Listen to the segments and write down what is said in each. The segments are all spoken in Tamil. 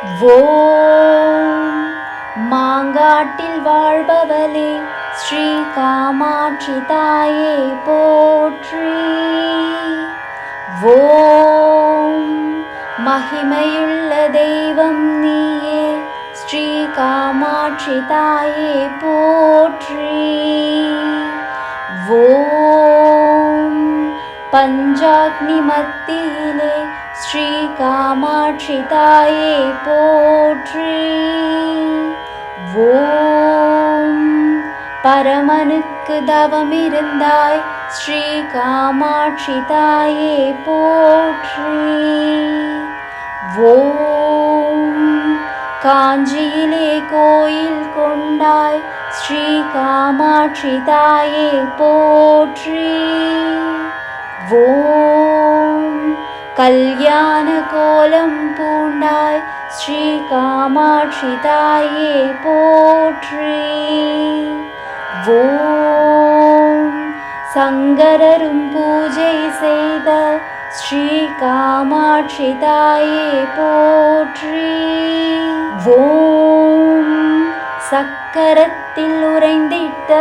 ஓம் மாங்காட்டில் வாழ்பவளே ஸ்ரீ காமாட்சி தாயே போற்றி. ஓம் மகிமையுள்ள தெய்வம் நீயே ஸ்ரீ காமாட்சி தாயே போற்றி. ஓம் பஞ்சாக்னி மத்தியிலே ஸ்ரீ காமாட்சி தாயே போற்றி. ஓம் பரமனுக்கு தவமிருந்தாய் ஸ்ரீ காமாட்சி தாயே போற்றி. ஓம் காஞ்சியிலே கோயில் கொண்டாய் ஸ்ரீ காமாட்சி தாயே போற்றி. ஓம் கல்யாண கோலம் பூண்டாய் ஸ்ரீ காமாட்சி தாயே போற்றி. ஓம் சங்கரரும் பூஜை செய்த ஸ்ரீ காமாட்சி தாயே போற்றி. ஓம் சக்கரத்தில் உறைந்திட்ட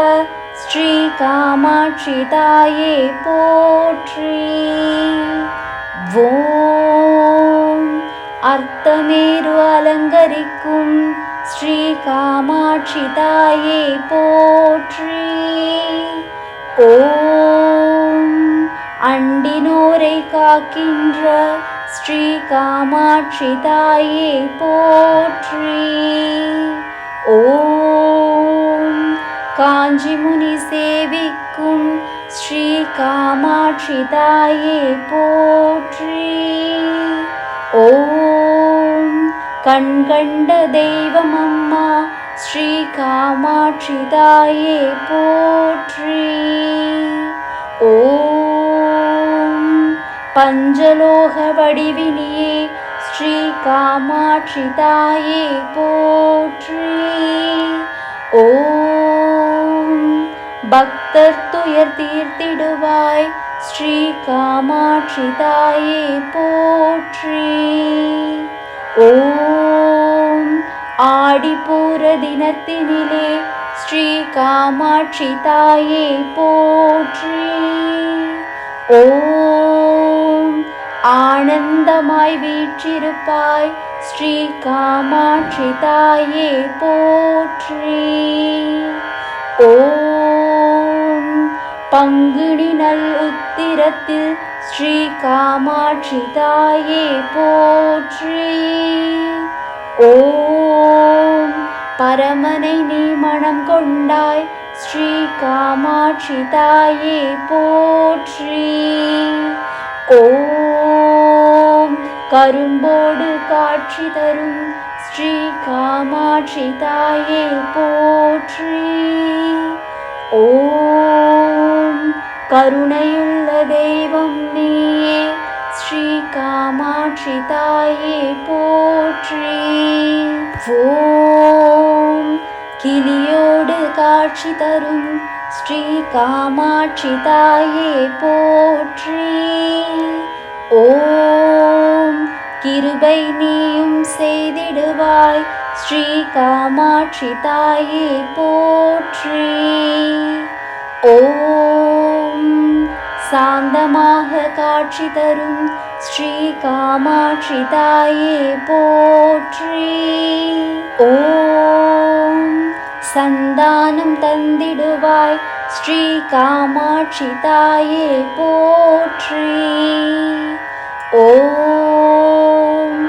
ஸ்ரீ காமாட்சி தாயே போற்றி. ஓம் அர்த்தமேரு அலங்கரிக்கும் ஸ்ரீ காமாட்சி தாயே போற்றி. ஓம் அண்டினோரை காக்கின்ற ஸ்ரீ காமாட்சி தாயே போற்றி. ஓம் காஞ்சி முனி சேவிக்கும் ஸ்ரீ காமாட்சி தாயே போற்றி. ஓம் கண்கண்ட தெய்வம் அம்மா ஸ்ரீ காமாட்சி தாயே போற்றி. ஓம் பஞ்சலோக வடிவினியே ஸ்ரீ காமாட்சி தாயே போற்றி. ஓம் பக்தர் துயர் தீர்த்திடுவாய் ஸ்ரீ காமாட்சி தாயே போற்றி. ஓம் ஆடிப்பூர தினத்தினிலே ஸ்ரீ காமாட்சி தாயே போற்றி. ஓம் ஆனந்தமாய் வீற்றிருப்பாய் ஸ்ரீ காமாட்சி தாயே போற்றி. ஓம் பங்குனி நல் உத்திரத்தில் ஸ்ரீ காமாட்சி தாயே போற்றி. ஓம் பரமனை நீ மணம் கொண்டாய் ஸ்ரீ காமாட்சி தாயே போற்றி. ஓம் கரும்போடு காட்சி தரும் ஸ்ரீ காமாட்சி தாயே போற்றி. ஓம் கருணையுள்ள தெய்வம் நீயே ஸ்ரீ காமாட்சி தாயே போற்றி. ஓம் கிளியோடு காட்சி தரும் ஸ்ரீ காமாட்சி தாயே போற்றி. ஓம் கிருபை நீயும் செய்திடுவாய் ஸ்ரீ காமாட்சி தாயே போற்றி. ஓம் சாந்தமாக காட்சி தரும் ஸ்ரீ காமாட்சி தாயே போற்றி. ஓம் சந்தானம் தந்திடுவாய் ஸ்ரீ காமாட்சி தாயே போற்றி. ஓம்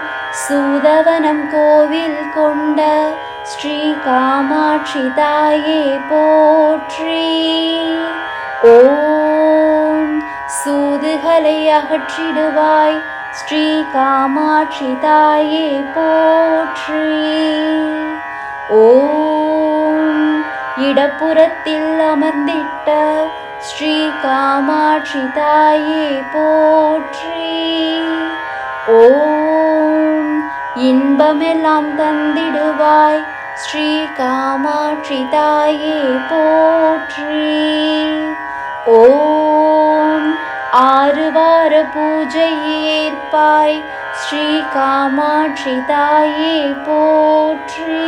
சூதவனம் கோவில் கொண்ட ஸ்ரீ காமாட்சி தாயே போற்றி. ஓம் சூதுகளை அகற்றிடுவாய் ஸ்ரீ காமாட்சி தாயே போற்றி. ஓம் இடப்புறத்தில் அமர்ந்திட்ட ஸ்ரீ காமாட்சி தாயே போற்றி. ஓம் இன்பமெல்லாம் தந்திடுவாய் ஸ்ரீ காமாட்சி தாயே போற்றி. ஓம் ஆறுவார பூஜை ஏற்பாய் ஸ்ரீ காமாட்சி தாயே போற்றி.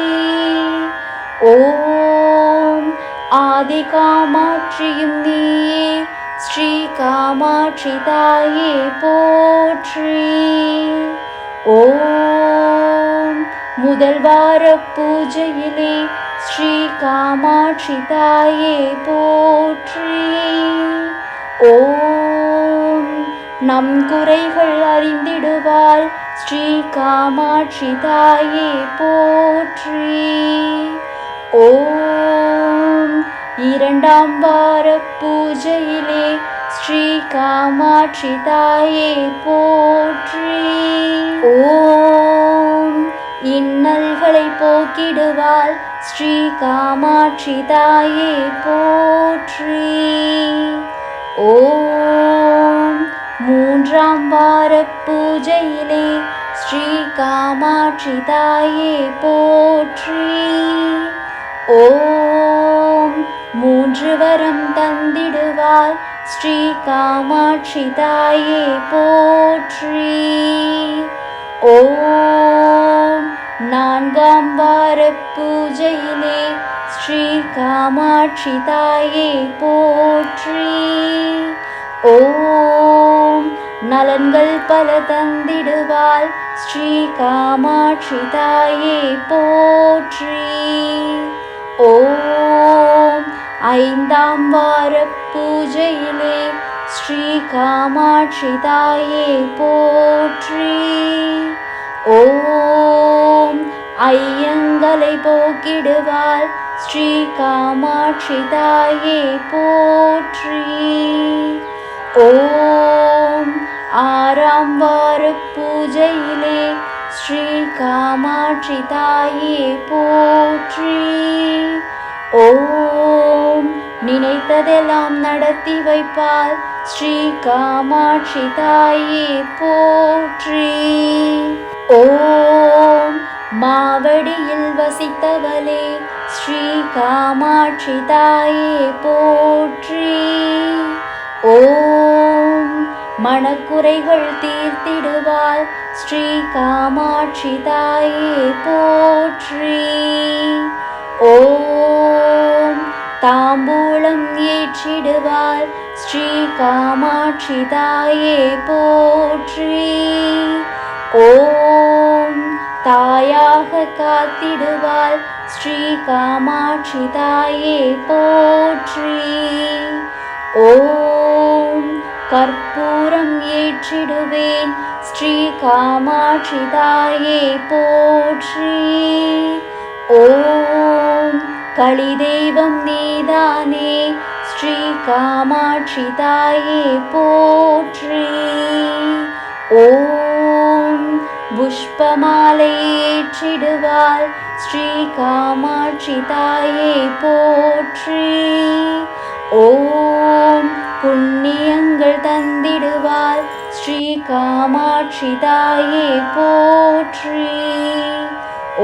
ஓம் ஆதி காமாட்சியும் நீயே ஸ்ரீ காமாட்சி தாயே போற்றி. ஓம் முதல் வார பூஜையிலே ஸ்ரீ காமாட்சி தாயே போற்றி. ஓம் நம் குறைகள் அறிந்திடுவாள் ஸ்ரீ காமாட்சி தாயே போற்றி. ஓம் இரண்டாம் வார பூஜையிலே ஸ்ரீ காமாட்சி தாயே போற்றி. ஓம் இன்னல்களை போக்கிடுவாள் ஸ்ரீ காமாட்சி தாயே போற்றி. ஓம் மூன்றாம் வார பூஜையிலே ஸ்ரீ காமாட்சி தாயே போற்றி. ஓம் மூன்று வரம் தந்திடுவாள் ஸ்ரீ காமாட்சி தாயே போற்றி. ஓம் நான்காம் வார பூஜையிலே ஸ்ரீ காமாட்சி தாயே போற்றி. ஓம் நலன்கள் பல தந்திடுவாள் ஸ்ரீ காமாட்சி தாயே போற்றி. ஓம் ஐந்தாம் வார பூஜையிலே ஸ்ரீ காமாட்சி தாயே போற்றி. ஓம் ஐயங்களை போக்கிடுவாள் ஸ்ரீ காமாட்சி தாயே போற்றி. ஓம் ஆறாம் வார பூஜையிலே ஸ்ரீ காமாட்சி தாயே போற்றி. ஓம் நினைத்ததெல்லாம் நடத்தி வைப்பாள் ஸ்ரீ காமாட்சி தாயே போற்றி. ஓம் மாவடியில் வசித்தவளே ஸ்ரீ காமாட்சி தாயே போற்றி. ஓம் மனக்குறைகள் தீர்த்திடுவாள் ஸ்ரீ காமாட்சி தாயே போற்றி. ஓம் தாம்பூலம் ஏற்றிடுவாள் ஸ்ரீ காமாட்சி தாயே போற்றி. ஓம் தாயாக காத்திடுவாள் ஸ்ரீ காமாட்சி தாயே போற்றி. ஓம் கற்பூரம் ஏற்றிடுவேன் ஸ்ரீ காமாட்சி தாயே போற்றி. ஓம் களி தெய்வம் நீதானே ஸ்ரீ காமாட்சி தாயே போற்றி. ஓம் புஷ்பமாலை ஏற்றிடுவாள் ஸ்ரீ காமாட்சி தாயே போற்றி. ஓம் புண்ணியங்கள் தந்திடுவாள் ஸ்ரீ காமாட்சி தாயே போற்றி.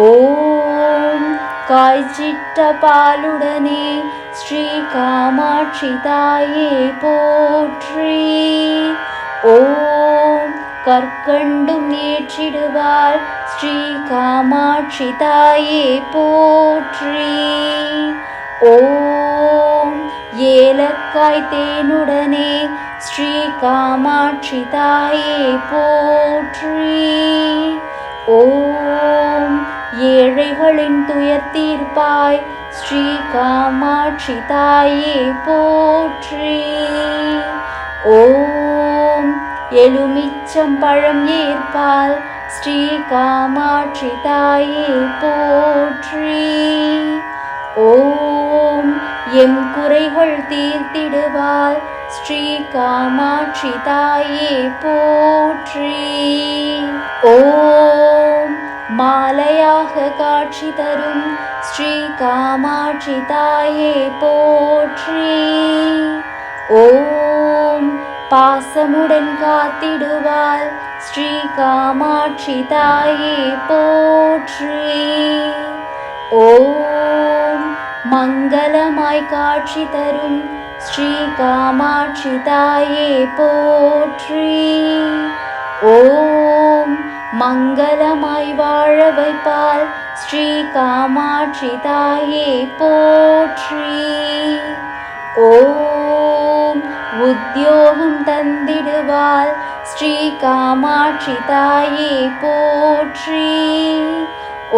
ஓம் காய்ச்சிட்ட பாலுடனே ஸ்ரீ காமாட்சி தாயே போற்றி. ஓம் கற்கண்டும் ஏற்றிடுவாள் ஸ்ரீ காமாட்சி தாயே போற்றி. ஓம் ஏலக்காய் தேனுடனே ஸ்ரீ காமாட்சி தாயே போற்றி. ஓம் ஏழைகளின் துயர் தீர்ப்பாய் ஸ்ரீ காமாட்சி தாயே போற்றி. ஓம் எலுமிச்சம் பழம் ஏற்பாள் ஸ்ரீ காமாட்சி தாயே போற்றி. ஓம் எம் குறைகள் தீர்த்திடுவாள் ஸ்ரீ காமாட்சி தாயே போற்றி. ஓம் மாலையாக காட்சி தரும் ஸ்ரீ காமாட்சி தாயே போற்றி. ஓம் பாசமுடன் காத்திடுவாள் ஸ்ரீ காமாட்சி தாயே போற்றி. ஓம் மங்களமாய் காட்சி தரும் ஸ்ரீ காமாட்சி தாயே போற்றி. ஓம் மங்களமாய் வாழ வைப்பாள் ஸ்ரீ காமாட்சி தாயே போற்றி. ஓம் உத்யோகம் தந்திடுவாள் ஸ்ரீ காமாட்சி தாயே போற்றி.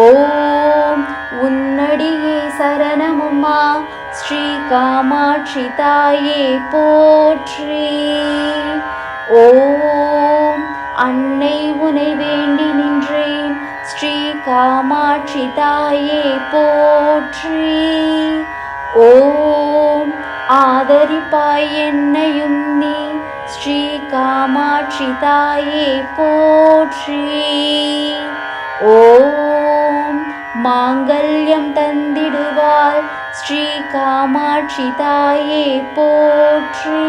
ஓம் உன்னடியே சரணமம்மா ஸ்ரீ காமாட்சி தாயே போற்றி. ஓம் அன்னை உனை வேண்டி நின்றேன் ஸ்ரீ காமாட்சி தாயே போற்றி. ஓம் ஆதரிப்பாய் என்னையும் நீ ஸ்ரீ காமாட்சி தாயே போற்றி. ஓம் மாங்கல்யம் தந்திடுவாள் ஸ்ரீ காமாட்சி தாயே போற்றி.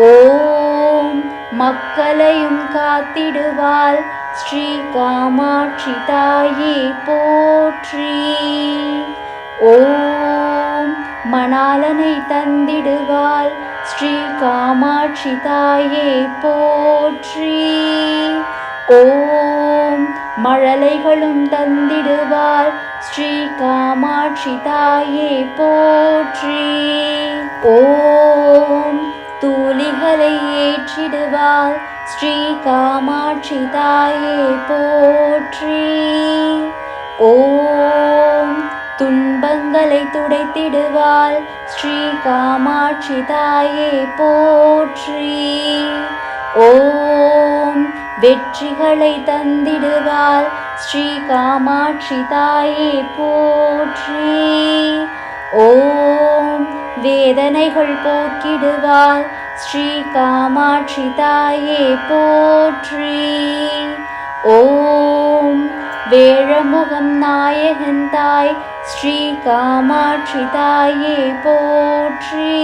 ஓம் மக்களையும் காத்திடுவாள் ஸ்ரீ காமாட்சி தாயே போற்றி. ஓம் மணாலனை தந்திடுவாள் ஸ்ரீ காமாட்சி தாயே போற்றி. ஓம் மழலைகளும் தந்திடுவாள் ஸ்ரீ காமாட்சி தாயே போற்றி. ஓம் தூளிகளை ஏற்றிடுவாள் ஸ்ரீ காமாட்சி தாயே போற்றி. ஓம் துன்பங்களை துடைத்திடுவாள் ஸ்ரீ காமாட்சி தாயே போற்றி. ஓம் வெற்றிகளை தந்திடுவாள் ஸ்ரீ காமாட்சி தாயே போற்றி. ஓம் வேதனைகள் போக்கிடுவாள் ஸ்ரீ காமாட்சி தாயே போற்றி. ஓம் வேழமுகம் நாயகன் தாய் ஸ்ரீ காமாட்சி தாயே போற்றி.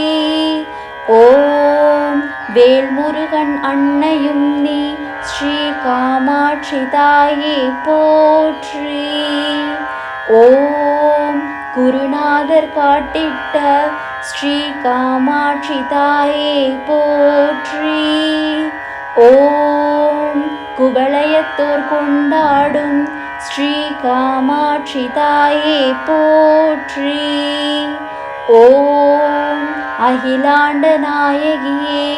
ஓம் வேல்முருகன் அன்னையும் நீ ஸ்ரீ காமாட்சி தாயே போற்றி. ஓம் குருநாதர் காட்டிட்ட ஸ்ரீ காமாட்சி தாயே போற்றி. ஓம் குவளையத்தோர் கொண்டாடும் ஸ்ரீ காமாட்சி தாயே போற்றி. ஓம் அகிலாண்ட நாயகியே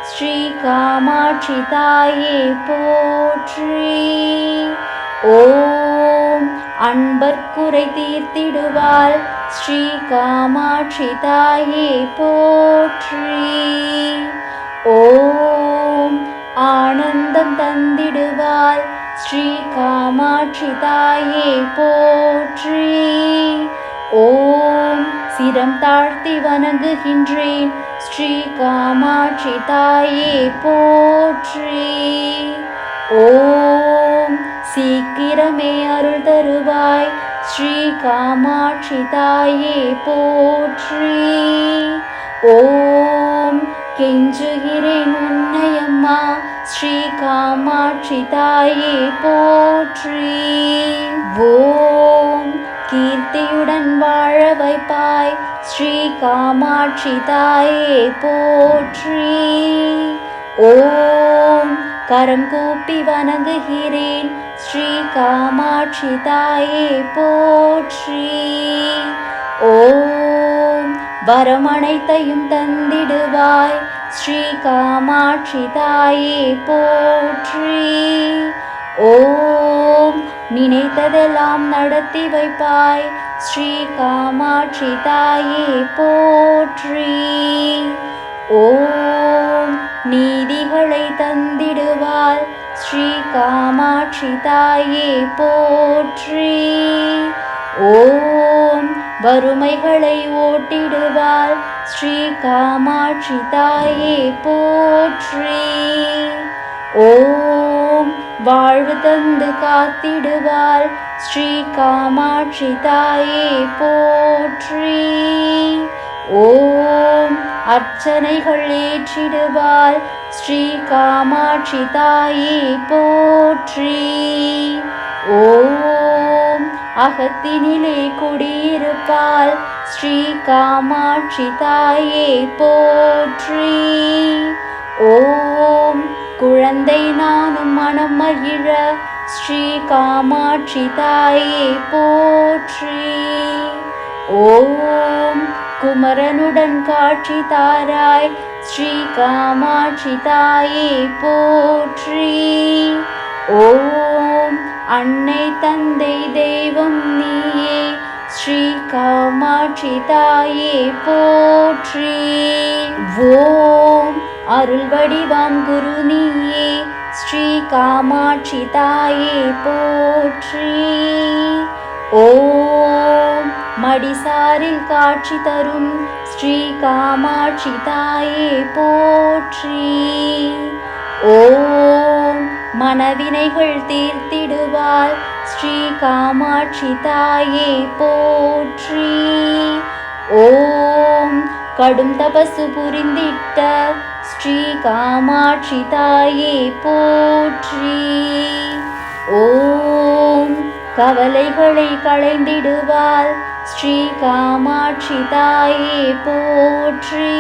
ஸ்ரீ காமாட்சி தாயே போற்றி. ஓம் அன்பர்க்குறை தீர்த்திடுவாள் ஸ்ரீ காமாட்சி தாயே போற்றி. ஓம் ஆனந்தம் தந்திடுவாள் ஸ்ரீ காமாட்சி தாயே போற்றி. ஓம் சிரம் தாழ்த்தி வணங்குகின்றேன் ஸ்ரீ காமாட்சி தாயே போற்றி. ஓம் சீக்கிரமே அருள் தருவாய் ஸ்ரீ காமாட்சி தாயே போற்றி. ஓம் கெஞ்சுகிறேன் உன்னையம்மா ஸ்ரீ காமாட்சி தாயே போற்றி. ஓம் கீர்த்தியுடன் வாழ வைப்பாய் ஸ்ரீ காமாட்சி தாயே போற்றி. ஓம் கரம் கூப்பி வணங்குகிறேன் ஸ்ரீ காமாட்சி தாயே போற்றி. ஓம் வரமனைத்தையும் தந்திடுவாய் ஸ்ரீ காமாட்சி தாயே போற்றி. ஓம் நினைத்ததெல்லாம் நடத்தி வைப்பாய் ஸ்ரீ காமாட்சி தாயே போற்றி. ஓம் நீதிகளை தந்திடுவாள் ஸ்ரீ காமாட்சி தாயே போற்றி. ஓம் வறுமைகளை ஓட்டிடுவாள் ஸ்ரீ காமாட்சி தாயே போற்றி. ஓம் வாழ்வு தந்து காத்திடுவாள் ஸ்ரீ காமாட்சி தாயே போற்றி. ஓம் அர்ச்சனைகள் ஏற்றிடுவாள் ஸ்ரீ காமாட்சி தாயே போற்றி. ஓம் அகத்தினிலே குடியிருப்பாள் ஸ்ரீ காமாட்சி தாயே போற்றி. ஓம் குழந்தை நானும் மனம் மகிழ ஸ்ரீ காமாட்சி தாயே போற்றி. ஓம் குமரனுடன் காட்சி தாராய் ஸ்ரீ காமாட்சி தாயே போற்றி. ஓம் அன்னை தந்தை தெய்வம் நீயே ஸ்ரீ காமாட்சி தாயே போற்றி. ஓம் அருள் வடிவாம் குரு நீயே ஸ்ரீ காமாட்சி தாயே போற்றி. ஓம் மடிசாரில் காட்சி தரும் ஸ்ரீ காமாட்சி தாயே போற்றி. ஓம் மனவினைகள் தீர்த்திடுவாள் ஸ்ரீ காமாட்சி தாயே போற்றி. ஓம் கடும் தபசு புரிந்திட்ட ஸ்ரீ காமாட்சி தாயே போற்றி. ஓம் கவலைகளை களைந்திடுவாள் ஸ்ரீ காமாட்சி தாயே போற்றி.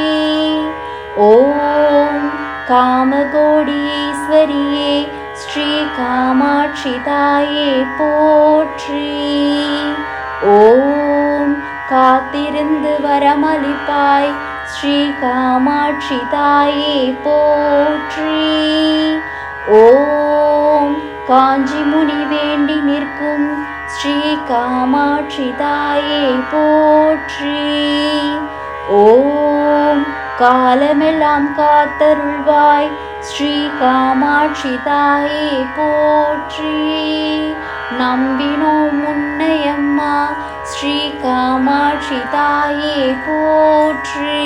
ஓம் காமகோடி ஈஸ்வரியே ஸ்ரீ காமாட்சி தாயே போற்றி. ஓம் காத்திருந்து வரமளிப்பாய் ஸ்ரீ காமாட்சி தாயே போற்றி. ஓம் காஞ்சி முனி வேண்டி நிற்கும் ஸ்ரீ காமாட்சி தாயே போற்றி. ஓம் காலமெல்லாம் காத்தருள்வாய் ஸ்ரீ காமாட்சி தாயே போற்றி. நம்பினோம் உன்னையம்மா ஸ்ரீ காமாட்சி தாயே போற்றி.